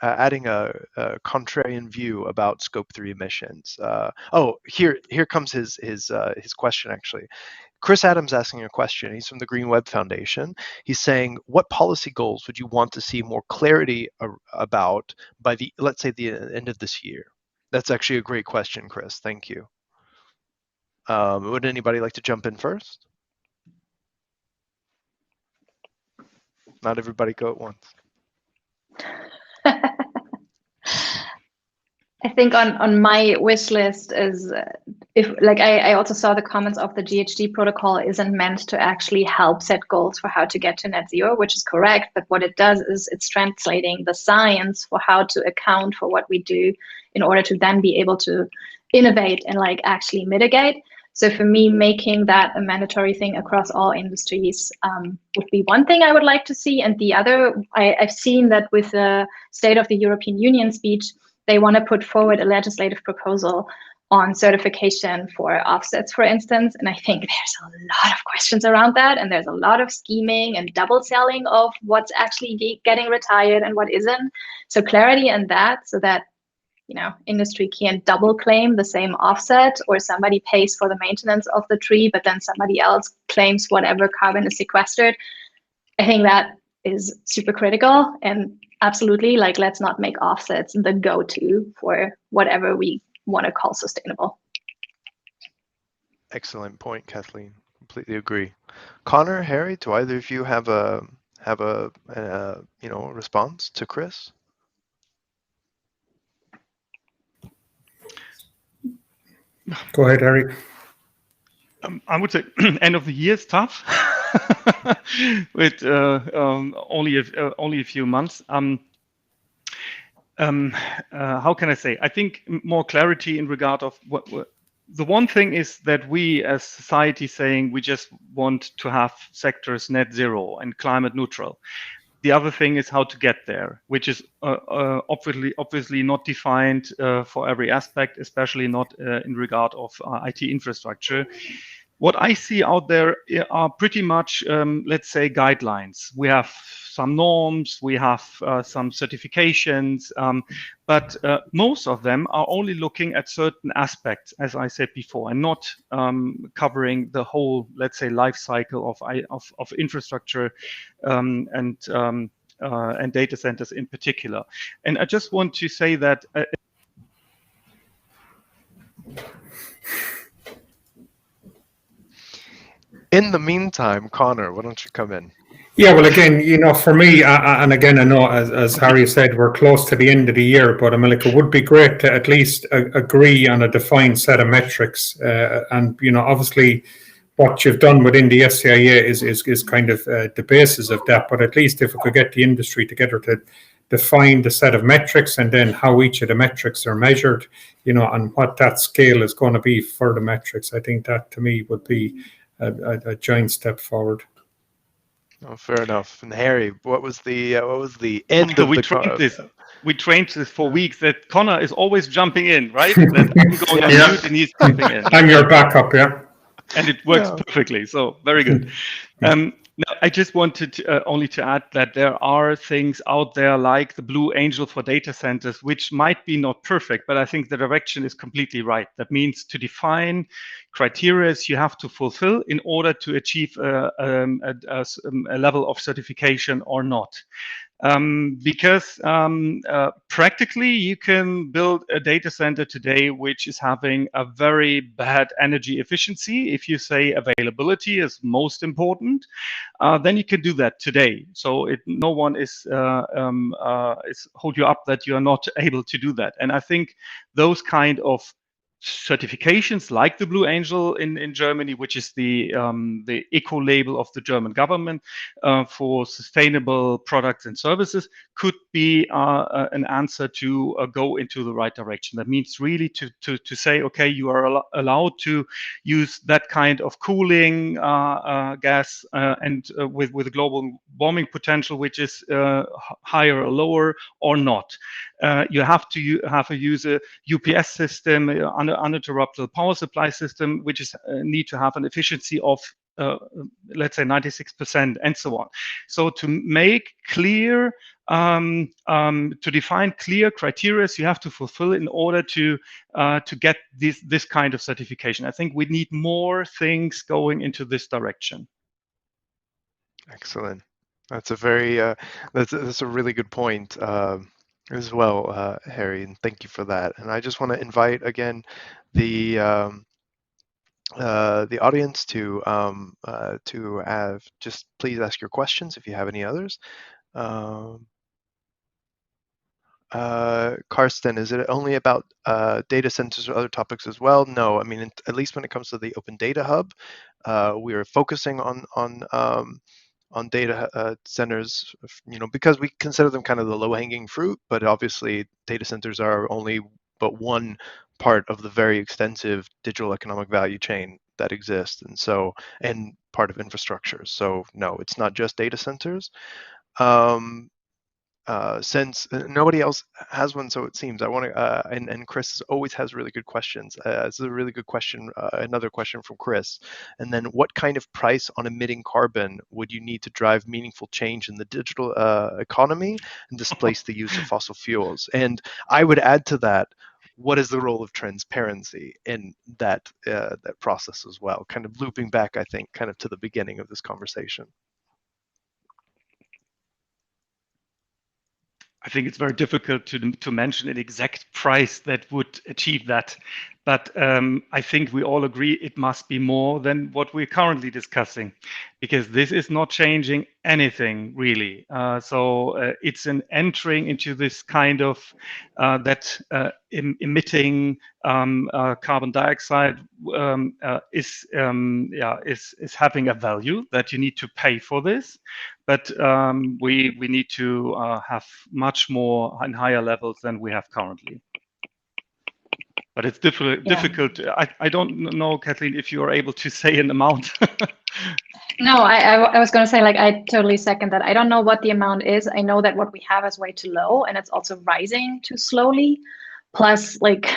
adding a contrarian view about Scope 3 emissions. Here comes his question, actually. Chris Adams asking a question. He's from the Green Web Foundation. He's saying, what policy goals would you want to see more clarity about by let's say the end of this year? That's actually a great question, Chris. Thank you. Would anybody like to jump in first? Not everybody go at once. I think on my wish list is, I also saw the comments of the GHG protocol isn't meant to actually help set goals for how to get to net zero, which is correct. But what it does is it's translating the science for how to account for what we do in order to then be able to innovate and actually mitigate. So for me, making that a mandatory thing across all industries would be one thing I would like to see. And the other, I've seen that with the State of the European Union speech, they want to put forward a legislative proposal on certification for offsets, for instance. And I think there's a lot of questions around that. And there's a lot of scheming and double selling of what's actually getting retired and what isn't. So clarity in that, so that industry can't double claim the same offset, or somebody pays for the maintenance of the tree, but then somebody else claims whatever carbon is sequestered. I think that is super critical, and absolutely, let's not make offsets the go-to for whatever we want to call sustainable. Excellent point, Kathleen. Completely agree. Connor, Harry, do either of you have a response to Chris? Go ahead, Harry. I would say end of the year is tough, with only a few months. How can I say? I think more clarity in regard of what the one thing is that we as society saying we just want to have sectors net zero and climate neutral. The other thing is how to get there, which is obviously not defined for every aspect, especially not in regard of IT infrastructure. What I see out there are pretty much, let's say, guidelines. We have some norms, we have some certifications, but most of them are only looking at certain aspects, as I said before, and not covering the whole, let's say, life cycle of infrastructure and data centers in particular. And I just want to say that in the meantime, Connor, why don't you come in? Yeah, well, again, for me, and again, I know, as Harry said, we're close to the end of the year, but I mean, like, it would be great to at least agree on a defined set of metrics. And, obviously, what you've done within the SCIA is kind of the basis of that. But at least if we could get the industry together to define the set of metrics and then how each of the metrics are measured, and what that scale is going to be for the metrics, I think that, to me, would be a giant step forward. Oh, fair enough. And Harry, what was the end of the? We trained this for weeks. That Connor is always jumping in, right? That I'm going on mute and he's jumping in. I'm your backup, yeah. And it works perfectly. So very good. Now, I just wanted only to add that there are things out there like the Blue Angel for data centers, which might be not perfect, but I think the direction is completely right. That means to define criteria you have to fulfill in order to achieve a level of certification or not. Because practically you can build a data center today which is having a very bad energy efficiency. If you say availability is most important, then you can do that today. So no one is hold you up that you are not able to do that. And I think those kind of certifications like the Blue Angel in Germany, which is the eco label of the German government for sustainable products and services, could be an answer to go into the right direction. That means really to say, okay, you are allowed to use that kind of cooling gas and with a global warming potential, which is higher or lower or not. You have to use a UPS system, uninterruptible power supply system, which is need to have an efficiency of let's say 96% and so on. So to make clear, to define clear criteria you have to fulfill in order to get this kind of certification. I think we need more things going into this direction. Excellent. That's a very that's a really good point as well, Harry, and thank you for that. And I just want to invite again the audience to have just please ask your questions if you have any others. Karsten, is it only about data centers or other topics as well? No, I mean, at least when it comes to the Open Data Hub, we are focusing on data centers, because we consider them kind of the low-hanging fruit, but obviously data centers are only but one part of the very extensive digital economic value chain that exists, and part of infrastructure. So no, it's not just data centers. Since nobody else has one, so it seems I want to, and Chris always has really good questions. This is a really good question. Another question from Chris. And then, what kind of price on emitting carbon would you need to drive meaningful change in the digital economy and displace the use of fossil fuels? And I would add to that, what is the role of transparency in that that process as well? Kind of looping back, I think, kind of to the beginning of this conversation. I think it's very difficult to mention an exact price that would achieve that. But I think we all agree it must be more than what we're currently discussing, because this is not changing anything really. So it's an entering into this kind of emitting carbon dioxide is having a value that you need to pay for this. But we need to have much more and higher levels than we have currently. But it's difficult. I don't know, Kathleen, if you are able to say an amount. No, I was going to say, like, I totally second that. I don't know what the amount is. I know that what we have is way too low, and it's also rising too slowly. Plus, like,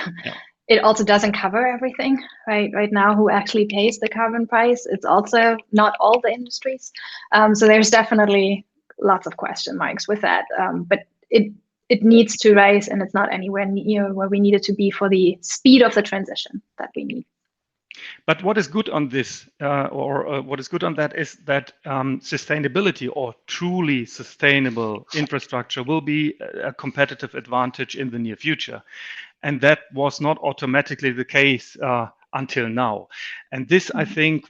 it also doesn't cover everything, right? Right now, who actually pays the carbon price? It's also not all the industries. So there's definitely lots of question marks with that. But it needs to rise, and it's not anywhere near where we need it to be for the speed of the transition that we need. But what is good on this, what is good on that, is that sustainability or truly sustainable infrastructure will be a competitive advantage in the near future. And that was not automatically the case until now. And this, I think,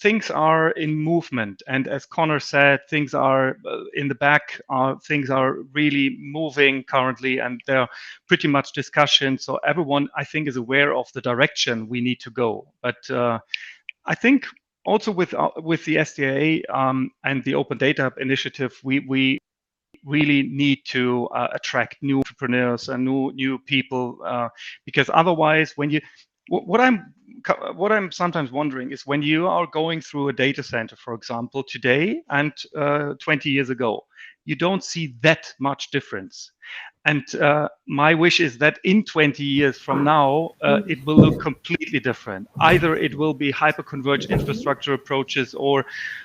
things are in movement. And as Connor said, things are in the back, things are really moving currently, and they're pretty much discussion. So everyone, I think, is aware of the direction we need to go. But I think also with the SDA and the Open Data Hub initiative, we really need to attract new entrepreneurs and new people, because otherwise, when you what I'm sometimes wondering is, when you are going through a data center, for example, today and 20 years ago, you don't see that much difference. And my wish is that in 20 years from now, it will look completely different. Either it will be hyperconverged infrastructure approaches or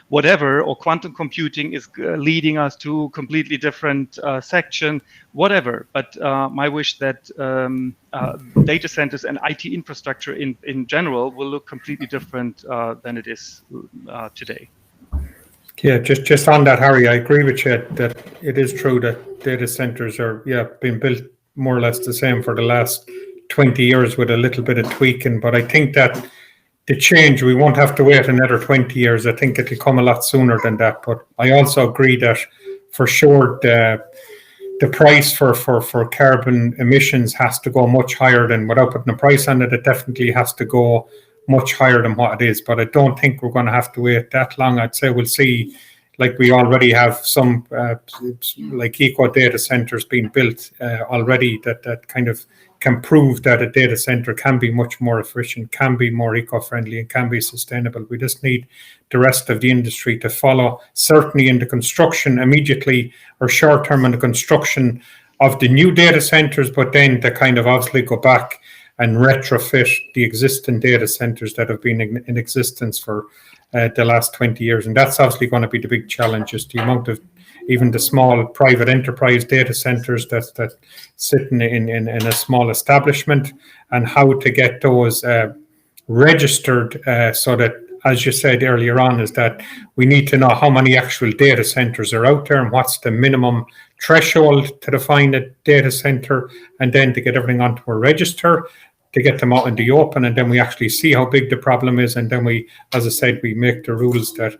whatever, or quantum computing is leading us to completely different section, whatever. But my wish that data centers and IT infrastructure in general will look completely different than it is today. Yeah, just on that, Harry, I agree with you that it is true that data centers are being built more or less the same for the last 20 years with a little bit of tweaking. But I think that the change, we won't have to wait another 20 years. I think it'll come a lot sooner than that. But I also agree that for sure the price for carbon emissions has to go much higher than, without putting a price on it, it definitely has to go much higher than what it is. But I don't think we're going to have to wait that long. I'd say we'll see, like we already have some like eco data centers being built already that kind of can prove that a data center can be much more efficient, can be more eco-friendly, and can be sustainable. We just need the rest of the industry to follow, certainly in the construction immediately or short term in the construction of the new data centers, but then to kind of obviously go back and retrofit the existing data centers that have been in existence for the last 20 years. And that's obviously going to be the big challenge, is the amount of even the small private enterprise data centers that sitting in a small establishment, and how to get those registered so that, as you said earlier on, is that we need to know how many actual data centers are out there and what's the minimum threshold to define a data center, and then to get everything onto a register, to get them out in the open, and then we actually see how big the problem is, and then we, as I said, we make the rules that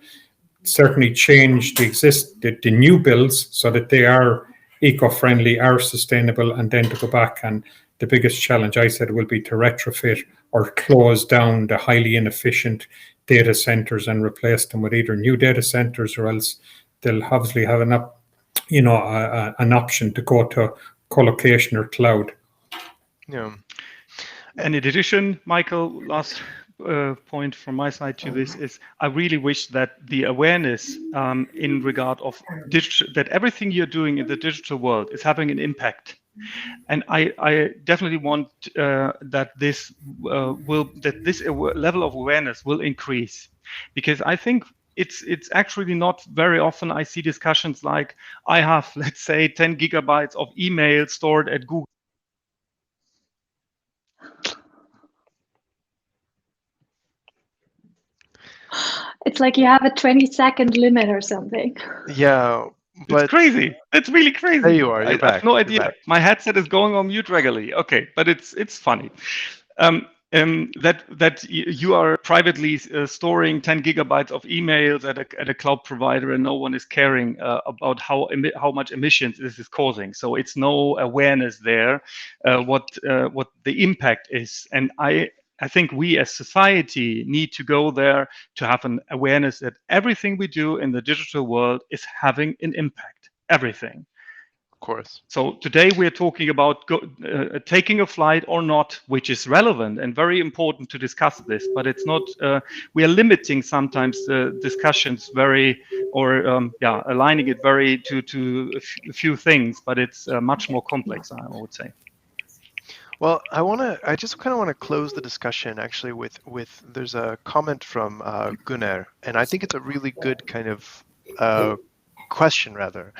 certainly change the new builds so that they are eco-friendly, are sustainable, and then to go back. And the biggest challenge, I said, will be to retrofit or close down the highly inefficient data centers and replace them with either new data centers, or else they'll obviously have an option to go to co-location or cloud. Yeah. And in addition, Michael, last point from my side to this is, I really wish that the awareness in regard of digital, that everything you're doing in the digital world is having an impact. And I definitely want that this level of awareness will increase, because I think it's actually not very often I see discussions like, I have, let's say, 10 gigabytes of email stored at Google. It's like you have a 20-second limit or something. Yeah, but it's crazy. It's really crazy. There you are. You're back. I have no idea. My headset is going on mute regularly. Okay, but it's funny. That you are privately storing 10 gigabytes of emails at a cloud provider, and no one is caring about how much emissions this is causing. So it's no awareness there what the impact is. And I think we as society need to go there to have an awareness that everything we do in the digital world is having an impact. Everything. Of course. So today we're talking about taking a flight or not, which is relevant and very important to discuss this. But it's not. We are limiting sometimes the discussions very, or aligning it very to a few things. But it's much more complex, I would say. Well, I just kind of want to close the discussion actually with there's a comment from Gunnar, and I think it's a really good kind of question rather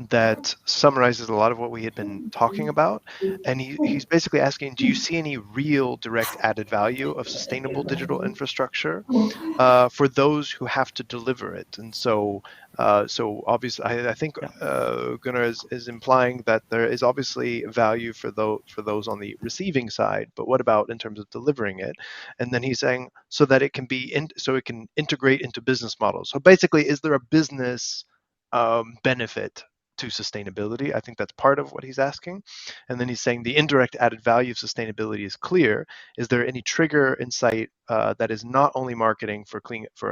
that summarizes a lot of what we had been talking about. And he's basically asking, do you see any real direct added value of sustainable digital infrastructure for those who have to deliver it? And so obviously, I think Gunnar is implying that there is obviously value for those on the receiving side, but what about in terms of delivering it? And then he's saying so that it can so it can integrate into business models. So basically, is there a business benefit to sustainability? I think that's part of what he's asking. And then he's saying the indirect added value of sustainability is clear. Is there any trigger in sight that is not only marketing for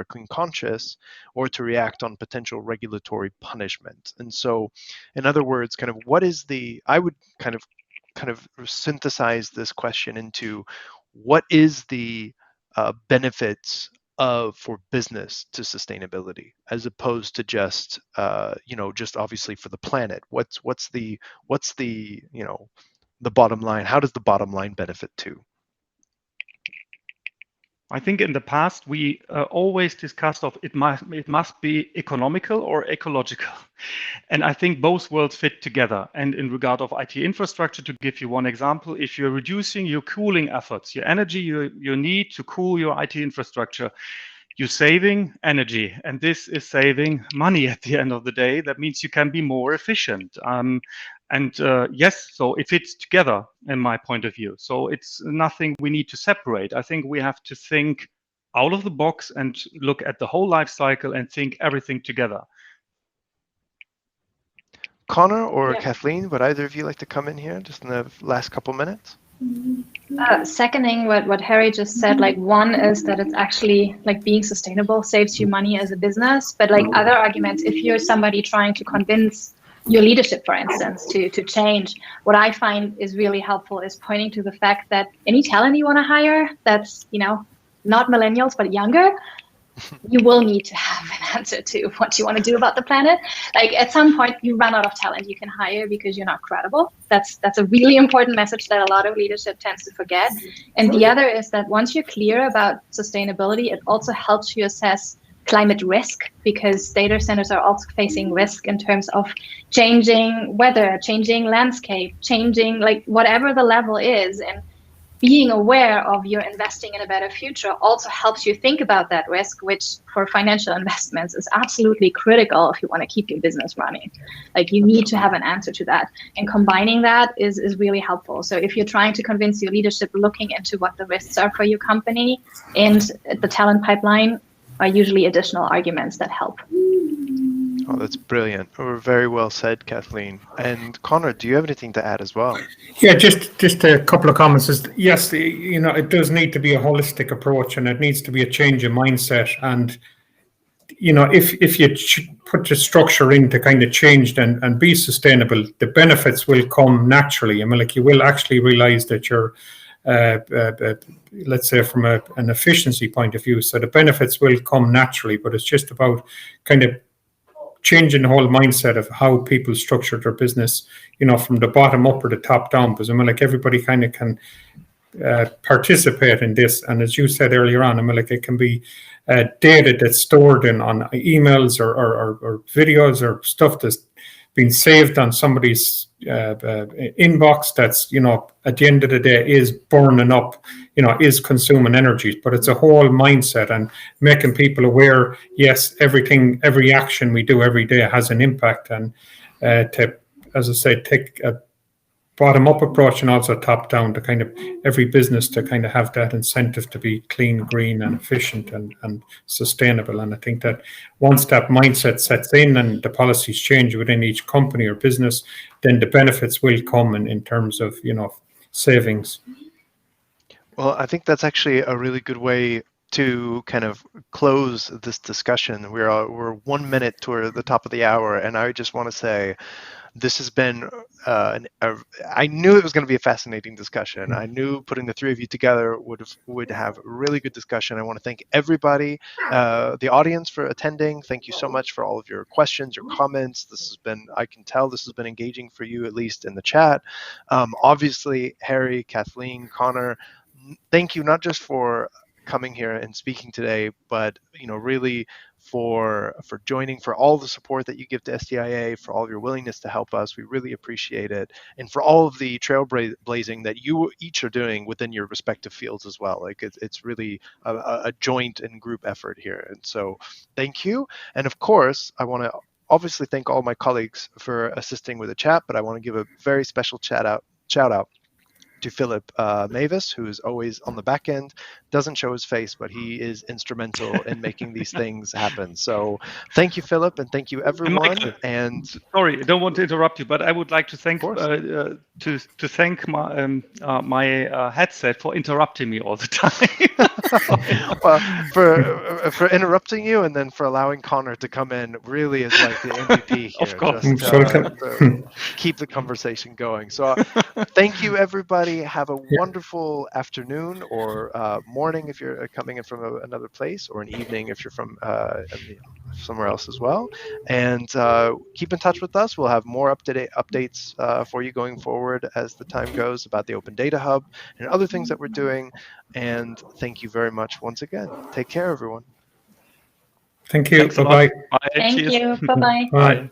a clean conscious, or to react on potential regulatory punishment? And so, in other words, kind of what is I would kind of synthesize this question into what is the benefits for business to sustainability, as opposed to just just obviously for the planet. What's the the bottom line? How does the bottom line benefit too? I think in the past we always discussed of it must be economical or ecological, and I think both worlds fit together. And in regard of IT infrastructure, to give you one example, if you're reducing your cooling efforts, your energy you need to cool your IT infrastructure, you're saving energy, and this is saving money at the end of the day. That means you can be more efficient. Yes, so it fits together in my point of view. So it's nothing we need to separate. I think we have to think out of the box and look at the whole life cycle and think everything together. Connor or Kathleen, would either of you like to come in here just in the last couple minutes? Seconding what Harry just said, like one is that it's actually like being sustainable saves you money as a business, but like other arguments, if you're somebody trying to convince your leadership, for instance, to change, what I find is really helpful is pointing to the fact that any talent you want to hire that's, not millennials, but younger, you will need to have an answer to what you want to do about the planet. Like at some point you run out of talent you can hire because you're not credible. That's a really important message that a lot of leadership tends to forget. And the other is that once you're clear about sustainability, it also helps you assess climate risk, because data centers are also facing risk in terms of changing weather, changing landscape, changing like whatever the level is. And being aware of you're investing in a better future also helps you think about that risk, which for financial investments is absolutely critical if you want to keep your business running. Like you need to have an answer to that. And combining that is really helpful. So if you're trying to convince your leadership, looking into what the risks are for your company and the talent pipeline are usually additional arguments that help. Oh, that's brilliant. Very well said, Kathleen. And Connor, do you have anything to add as well? Yeah, just a couple of comments. Yes, it does need to be a holistic approach, and it needs to be a change in mindset. And if you put the structure in to kind of change and be sustainable, the benefits will come naturally. I mean, like you will actually realize that you're, let's say, from an efficiency point of view. So the benefits will come naturally, but it's just about kind of changing the whole mindset of how people structure their business, from the bottom up or the top down. Because I mean, like everybody kind of can participate in this. And as you said earlier on, I mean, like it can be data that's stored on emails or videos or stuff that's been saved on somebody's inbox that's, at the end of the day is burning up, is consuming energy. But it's a whole mindset and making people aware, yes, every action we do every day has an impact. And to, as I say, take a bottom-up approach and also top-down to kind of every business to kind of have that incentive to be clean, green, and efficient and sustainable. And I think that once that mindset sets in and the policies change within each company or business, then the benefits will come in terms of, savings. Well, I think that's actually a really good way to kind of close this discussion. We're 1 minute toward the top of the hour, and I just want to say this has been I knew it was going to be a fascinating discussion. I knew putting the three of you together would have a really good discussion. I want to thank everybody, the audience, for attending. Thank you so much for all of your questions, your comments. This has been, I can tell this has been engaging for you, at least in the chat. Obviously, Harry, Kathleen, Connor, thank you not just for coming here and speaking today, but really for joining, for all the support that you give to STIA, for all of your willingness to help us. We really appreciate it, and for all of the trailblazing that you each are doing within your respective fields as well. Like it's really a joint and group effort here, and so thank you. And of course, I want to obviously thank all my colleagues for assisting with the chat, but I want to give a very special shout out to Philip Mavis, who is always on the back end, doesn't show his face, but he is instrumental in making these things happen. So thank you, Philip, and thank you, everyone. Michael, and sorry, I don't want to interrupt you, but I would like to thank thank my headset for interrupting me all the time. Well, for interrupting you, and then for allowing Connor to come in, really is like the MVP here. Of course. Just to keep the conversation going. So thank you, everybody. Have a wonderful afternoon or morning if you're coming in from another place, or an evening if you're from somewhere else as well. And keep in touch with us. We'll have more updates for you going forward as the time goes about the Open Data Hub and other things that we're doing. And thank you very much once again. Take care, everyone. Thank you. Bye-bye. Bye. Thank Cheers. you. Bye-bye. Bye.